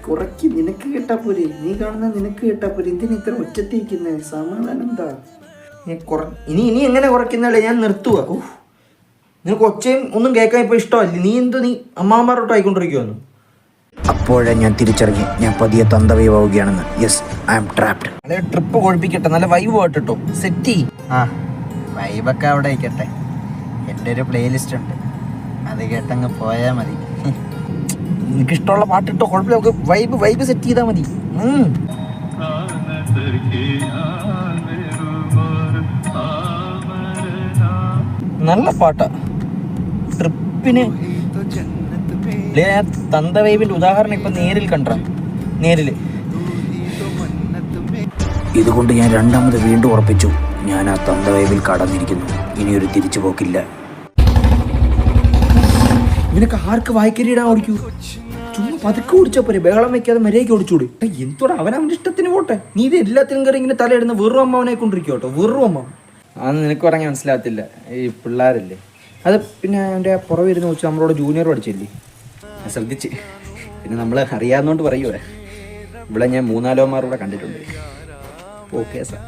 കുറയ്ക്ക്, നിനക്ക് കേട്ടാ പോരെ, നീ കാണുന്ന നിനക്ക് കേട്ടാ പോരെ, എന്തിനാ ഇത്ര ഒച്ചത്തിരിക്കുന്നേ? സമാധാനം എന്താ? ഇനി ഇനി എങ്ങനെ കുറയ്ക്കുന്നല്ലേ? ഞാൻ നിർത്തുക. നിനക്ക് ഒച്ചയും ഒന്നും കേൾക്കാൻ ഇപ്പൊ ഇഷ്ടമല്ലേ? നീ അമ്മാമാരോട്ട് ആയിക്കൊണ്ടിരിക്കുവന്നു. അപ്പോഴേ ഞാൻ തിരിച്ചറിഞ്ഞു ഞാൻ പതിയെ തന്തവൈവാവുകയാണെന്ന്. Yes, I am trapped. അല്ലെ ട്രിപ്പ് കൊഴിപ്പിക്കട്ടെ, നല്ല വൈബ് പോയിട്ടോ, സെറ്റ്. വൈബൊക്കെ അവിടെ ആയിക്കട്ടെ. എൻ്റെ ഒരു പ്ലേലിസ്റ്റ് ഉണ്ട്, അത് കേട്ടങ്ങ് പോയാൽ മതി. എനിക്കിഷ്ടമുള്ള പാട്ടിട്ടോ, കുഴപ്പമില്ല. നമുക്ക് വൈബ് സെറ്റ് ചെയ്താൽ മതി. നല്ല പാട്ടാ ട്രിപ്പിന്. തന്ത വൈബിന്റെ ഉദാഹരണം ഇപ്പൊ നേരിൽ കണ്ട. ഇതുകൊണ്ട് ഞാൻ രണ്ടാമത് വീണ്ടും ഉറപ്പിച്ചു, ഞാൻ ആ തന്ത വൈബിൽ കടന്നിരിക്കുന്നു. ഇനിയൊരു തിരിച്ചു പോക്കില്ല. ഇവനൊക്കെ ആർക്ക് വായിക്കരിയിടാൻ ഓടിക്കൂ? ചുമ്മാ പതുക്കെ ഓടിച്ചാ പോരെ, ബഹളം വെക്കാതെ മര്യാദയ്ക്ക് ഓടിച്ചൂടെ? എന്തോടെ അവനവൻ്റെ ഇഷ്ടത്തിന് പോട്ടെ. നീ ഇത് എല്ലാത്തിനും കയറി ഇങ്ങനെ തലയിടുന്ന വെറും അമ്മാവനെ കൊണ്ടിരിക്കോട്ടോ, വെറും അമ്മ. അതൊന്നും നിനക്ക് പറഞ്ഞാൽ മനസ്സിലാകത്തില്ല, ഈ പിള്ളേരല്ലേ. അത് പിന്നെ എൻ്റെ പുറകെ ഇരുന്ന് വെച്ചാൽ നമ്മളോട് ജൂനിയർ പഠിച്ചില്ലേ, ശ്രദ്ധിച്ച്. പിന്നെ നമ്മൾ അറിയാവുന്നതുകൊണ്ട് പറയുവേ, ഇവിടെ ഞാൻ 3-4 കൂടെ കണ്ടിട്ടുണ്ട്. Okay sir.